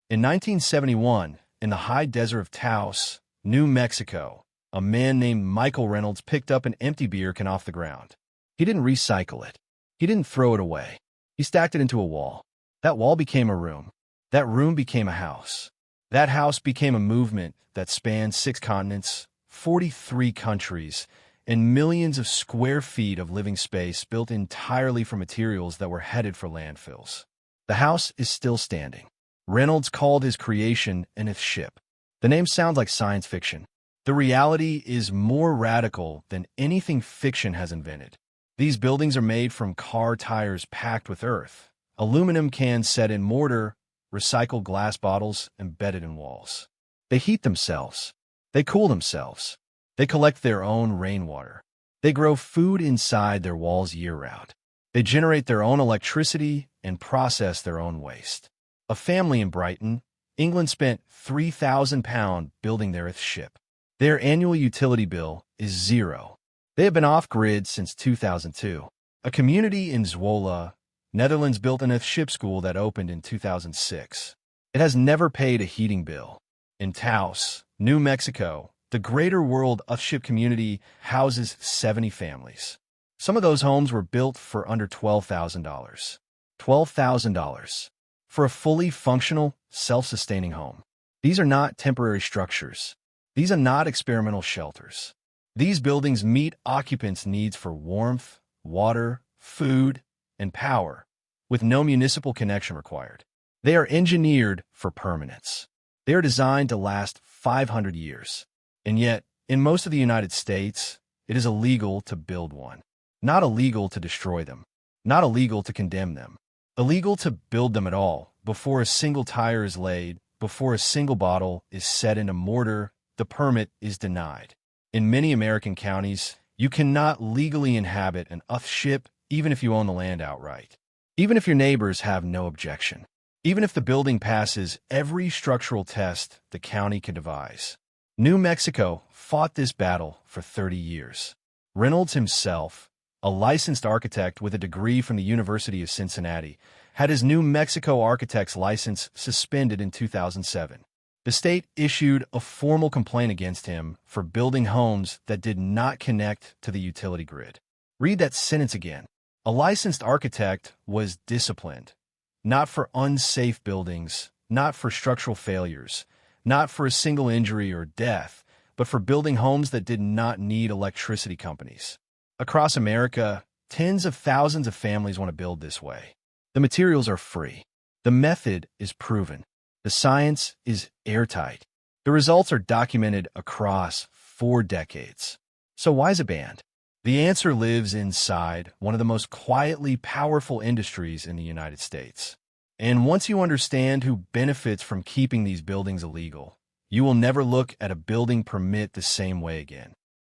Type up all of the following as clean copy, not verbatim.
In 1971, in the high desert of Taos, New Mexico, a man named Michael Reynolds picked up an empty beer can off the ground. He didn't recycle it. He didn't throw it away. He stacked it into a wall. That wall became a room. That room became a house. That house became a movement that spanned 6 continents, 43 countries, and millions of square feet of living space built entirely from materials that were headed for landfills. The house is still standing. Reynolds called his creation an Earthship. The name sounds like science fiction. The reality is more radical than anything fiction has invented. These buildings are made from car tires packed with earth, aluminum cans set in mortar, recycled glass bottles embedded in walls. They heat themselves. They cool themselves. They collect their own rainwater. They grow food inside their walls year-round. They generate their own electricity and process their own waste. A family in Brighton, England spent £3,000 building their Earthship. Their annual utility bill is zero. They have been off-grid since 2002. A community in Zwolle, Netherlands built an Earthship school that opened in 2006. It has never paid a heating bill. In Taos, New Mexico, the Greater World Earthship community houses 70 families. Some of those homes were built for under $12,000. $12,000 for a fully functional, self-sustaining home. These are not temporary structures. These are not experimental shelters. These buildings meet occupants' needs for warmth, water, food, and power, with no municipal connection required. They are engineered for permanence. They are designed to last 500 years. And yet, in most of the United States, it is illegal to build one. Not illegal to destroy them. Not illegal to condemn them. Illegal to build them at all, before a single tire is laid, before a single bottle is set into mortar, the permit is denied. In many American counties, you cannot legally inhabit an Earthship even if you own the land outright. Even if your neighbors have no objection. Even if the building passes every structural test the county could devise. New Mexico fought this battle for 30 years. Reynolds himself, a licensed architect with a degree from the University of Cincinnati, had his New Mexico architect's license suspended in 2007. The state issued a formal complaint against him for building homes that did not connect to the utility grid. Read that sentence again. A licensed architect was disciplined, not for unsafe buildings, not for structural failures, not for a single injury or death, but for building homes that did not need electricity companies. Across America, tens of thousands of families want to build this way. The materials are free. The method is proven. The science is airtight. The results are documented across 4 decades. So why is it banned? The answer lives inside one of the most quietly powerful industries in the United States. And once you understand who benefits from keeping these buildings illegal, you will never look at a building permit the same way again.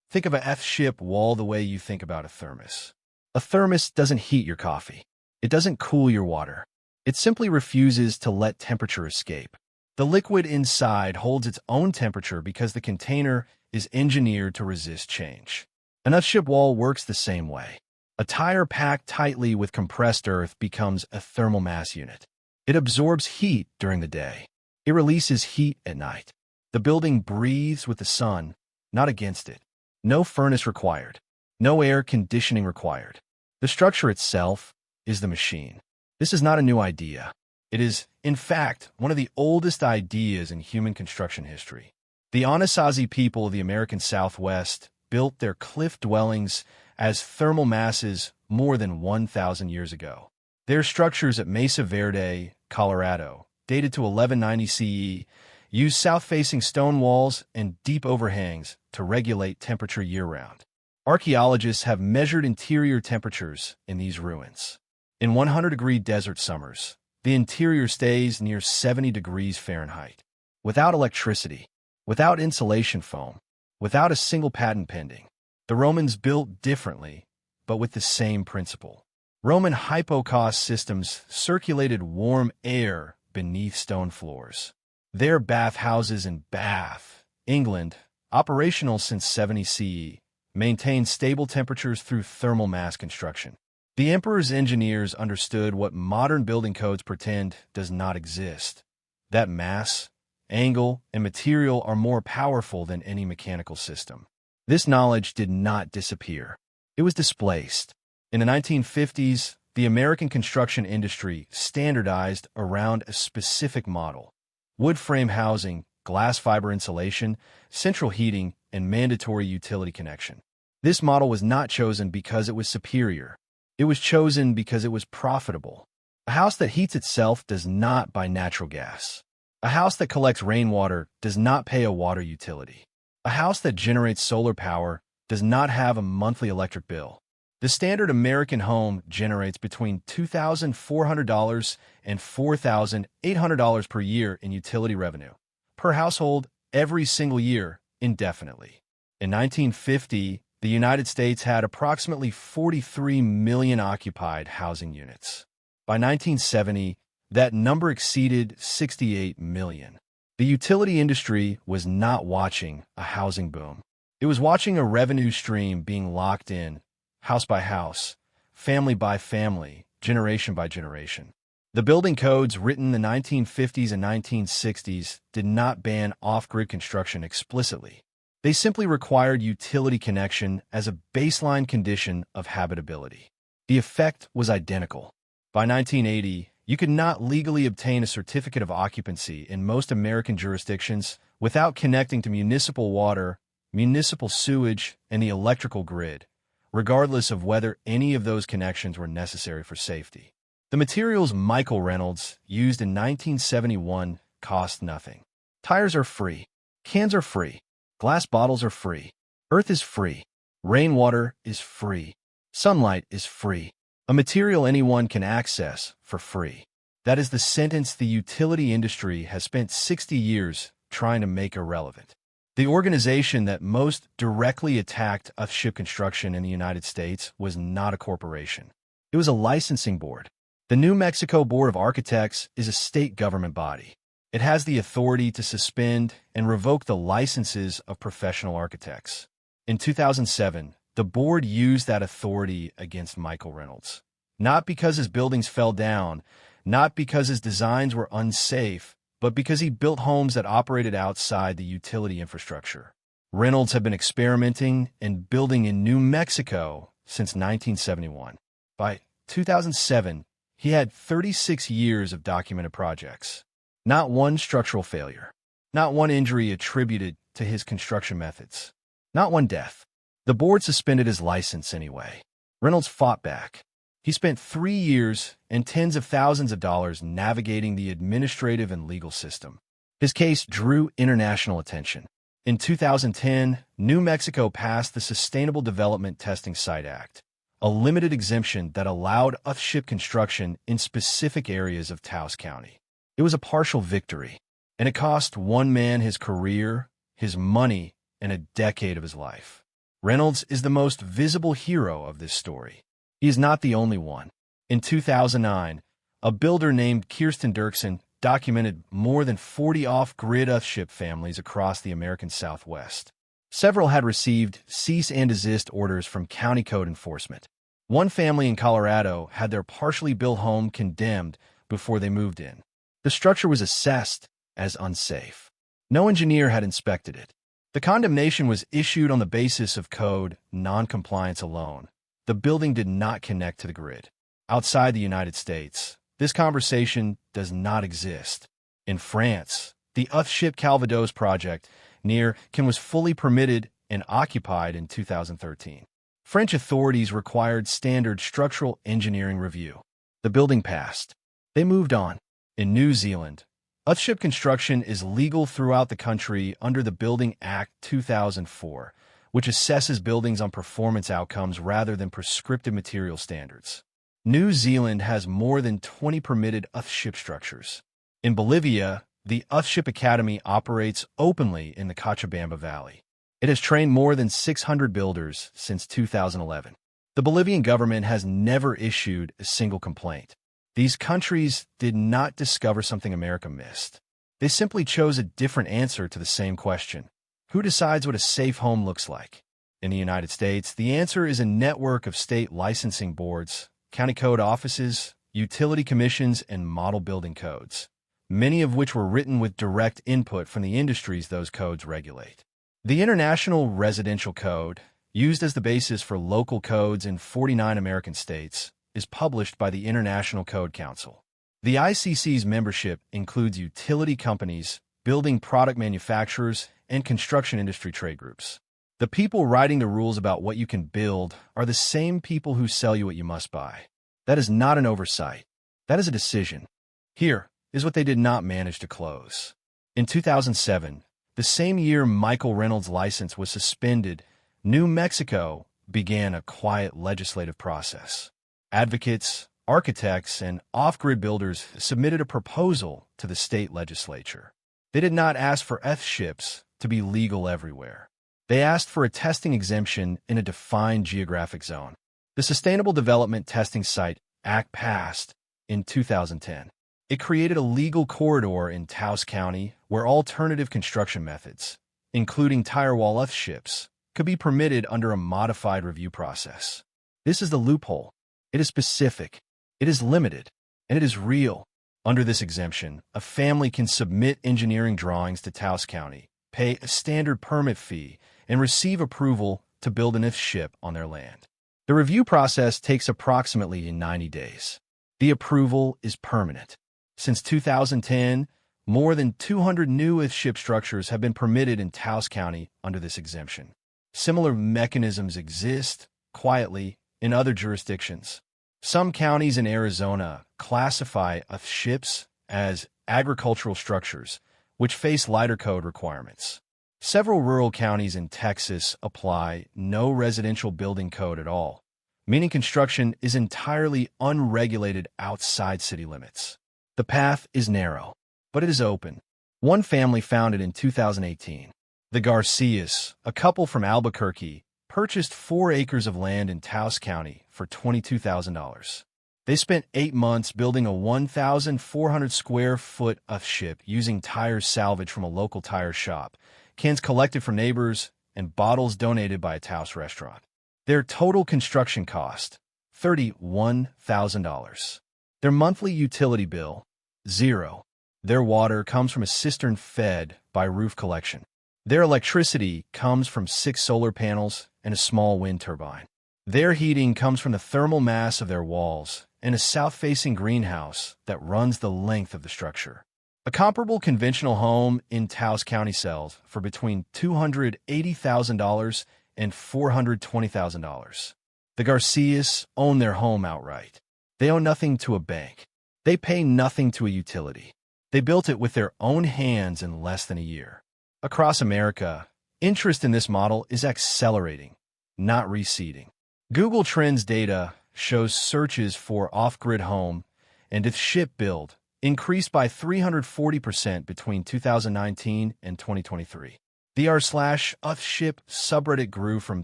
Think of an Earthship wall the way you think about a thermos. A thermos doesn't heat your coffee. It doesn't cool your water. It simply refuses to let temperature escape. The liquid inside holds its own temperature because the container is engineered to resist change. An Earthship wall works the same way. A tire packed tightly with compressed earth becomes a thermal mass unit. It absorbs heat during the day. It releases heat at night. The building breathes with the sun, not against it. No furnace required. No air conditioning required. The structure itself is the machine. This is not a new idea. It is, in fact, one of the oldest ideas in human construction history. The Anasazi people of the American Southwest built their cliff dwellings as thermal masses more than 1,000 years ago. Their structures at Mesa Verde, Colorado, dated to 1190 CE, used south-facing stone walls and deep overhangs to regulate temperature year-round. Archaeologists have measured interior temperatures in these ruins. In 100-degree desert summers, the interior stays near 70 degrees Fahrenheit. Without electricity, without insulation foam, without a single patent pending. The Romans built differently, but with the same principle. Roman hypocaust systems circulated warm air beneath stone floors. Their bathhouses in Bath, England, operational since 70 CE, maintained stable temperatures through thermal mass construction. The emperor's engineers understood what modern building codes pretend does not exist: that mass, angle, and material are more powerful than any mechanical system. This knowledge did not disappear. It was displaced. In the 1950s, the American construction industry standardized around a specific model: wood frame housing, glass fiber insulation, central heating, and mandatory utility connection. This model was not chosen because it was superior. It was chosen because it was profitable. A house that heats itself does not buy natural gas. A house that collects rainwater does not pay a water utility. A house that generates solar power does not have a monthly electric bill. The standard American home generates between $2,400 and $4,800 per year in utility revenue, per household, every single year, indefinitely. In 1950, the United States had approximately 43 million occupied housing units. By 1970, that number exceeded 68 million. The utility industry was not watching a housing boom. It was watching a revenue stream being locked in, house by house, family by family, generation by generation. The building codes written in the 1950s and 1960s did not ban off-grid construction explicitly. They simply required utility connection as a baseline condition of habitability. The effect was identical. By 1980, you could not legally obtain a certificate of occupancy in most American jurisdictions without connecting to municipal water, municipal sewage, and the electrical grid, regardless of whether any of those connections were necessary for safety. The materials Michael Reynolds used in 1971 cost nothing. Tires are free. Cans are free. Glass bottles are free. Earth is free. Rainwater is free. Sunlight is free. A material anyone can access for free. That is the sentence the utility industry has spent 60 years trying to make irrelevant. The organization that most directly attacked Earthship construction in the United States was not a corporation. It was a licensing board. The New Mexico Board of Architects is a state government body. It has the authority to suspend and revoke the licenses of professional architects. In 2007, the board used that authority against Michael Reynolds. Not because his buildings fell down, not because his designs were unsafe, but because he built homes that operated outside the utility infrastructure. Reynolds had been experimenting and building in New Mexico since 1971. By 2007, he had 36 years of documented projects. Not one structural failure. Not one injury attributed to his construction methods. Not one death. The board suspended his license anyway. Reynolds fought back. He spent 3 years and tens of thousands of dollars navigating the administrative and legal system. His case drew international attention. In 2010, New Mexico passed the Sustainable Development Testing Site Act, a limited exemption that allowed Earthship construction in specific areas of Taos County. It was a partial victory, and it cost one man his career, his money, and a decade of his life. Reynolds is the most visible hero of this story. He is not the only one. In 2009, a builder named Kirsten Dirksen documented more than 40 off-grid Earthship families across the American Southwest. Several had received cease and desist orders from county code enforcement. One family in Colorado had their partially built home condemned before they moved in. The structure was assessed as unsafe. No engineer had inspected it. The condemnation was issued on the basis of code non-compliance alone. The building did not connect to the grid. Outside the United States, this conversation does not exist. In France, the Earthship Calvados project near Cannes was fully permitted and occupied in 2013. French authorities required standard structural engineering review. The building passed. They moved on. In New Zealand, Earthship construction is legal throughout the country under the Building Act 2004, which assesses buildings on performance outcomes rather than prescriptive material standards. New Zealand has more than 20 permitted Earthship structures. In Bolivia, the Earthship Academy operates openly in the Cochabamba Valley. It has trained more than 600 builders since 2011. The Bolivian government has never issued a single complaint. These countries did not discover something America missed. They simply chose a different answer to the same question. Who decides what a safe home looks like? In the United States, the answer is a network of state licensing boards, county code offices, utility commissions, and model building codes. many of which were written with direct input from the industries those codes regulate. The International Residential Code, used as the basis for local codes in 49 American states, is published by the International Code Council. The ICC's membership includes utility companies, building product manufacturers, and construction industry trade groups. The people writing the rules about what you can build are the same people who sell you what you must buy. That is not an oversight. That is a decision. Here is what they did not manage to close. In 2007, the same year Michael Reynolds' license was suspended, New Mexico began a quiet legislative process. Advocates, architects, and off-grid builders submitted a proposal to the state legislature. They did not ask for Earthships to be legal everywhere. They asked for a testing exemption in a defined geographic zone. The Sustainable Development Testing Site Act passed in 2010. It created a legal corridor in Taos County where alternative construction methods, including tire wall Earthships, could be permitted under a modified review process. This is the loophole. It is specific, it is limited, and it is real. Under this exemption, a family can submit engineering drawings to Taos County, pay a standard permit fee, and receive approval to build an Earthship on their land. The review process takes approximately 90 days. The approval is permanent. Since 2010, more than 200 new Earthship structures have been permitted in Taos County under this exemption. Similar mechanisms exist, quietly, in other jurisdictions. Some counties in Arizona classify Earthships as agricultural structures, which face lighter code requirements. Several rural counties in Texas apply no residential building code at all, meaning construction is entirely unregulated outside city limits. The path is narrow, but it is open. One family founded in 2018. The Garcias, a couple from Albuquerque, purchased 4 acres of land in Taos County for $22,000. They spent 8 months building a 1,400 square foot Earthship using tires salvaged from a local tire shop, cans collected from neighbors, and bottles donated by a Taos restaurant. Their total construction cost, $31,000. Their monthly utility bill, $0. Their water comes from a cistern fed by roof collection. Their electricity comes from 6 solar panels and a small wind turbine. Their heating comes from the thermal mass of their walls and a south-facing greenhouse that runs the length of the structure. A comparable conventional home in Taos County sells for between $280,000 and $420,000. The Garcias own their home outright. They owe nothing to a bank. They pay nothing to a utility. They built it with their own hands in less than a year. Across America, interest in this model is accelerating, not receding. Google Trends data shows searches for off-grid home and Earthship build increased by 340% between 2019 and 2023. The r/Earthship subreddit grew from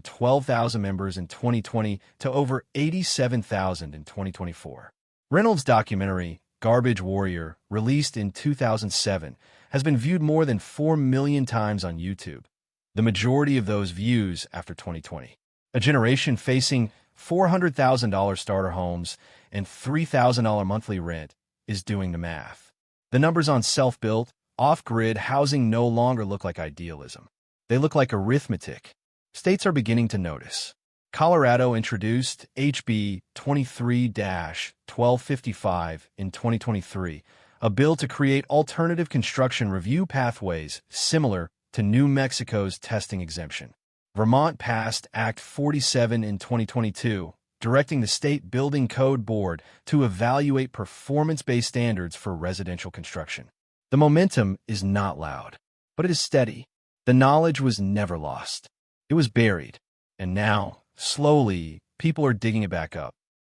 12,000 members in 2020 to over 87,000 in 2024. Reynolds' documentary, Garbage Warrior, released in 2007, has been viewed more than 4 million times on YouTube, the majority of those views after 2020. A generation facing $400,000 starter homes and $3,000 monthly rent is doing the math. The numbers on self-built, off-grid housing no longer look like idealism. They look like arithmetic. States are beginning to notice. Colorado introduced HB 23-1255 in 2023, a bill to create alternative construction review pathways similar to New Mexico's testing exemption. Vermont passed Act 47 in 2022, directing the State Building Code Board to evaluate performance-based standards for residential construction. The momentum is not loud, but it is steady. The knowledge was never lost. It was buried, and now, slowly, people are digging it back up.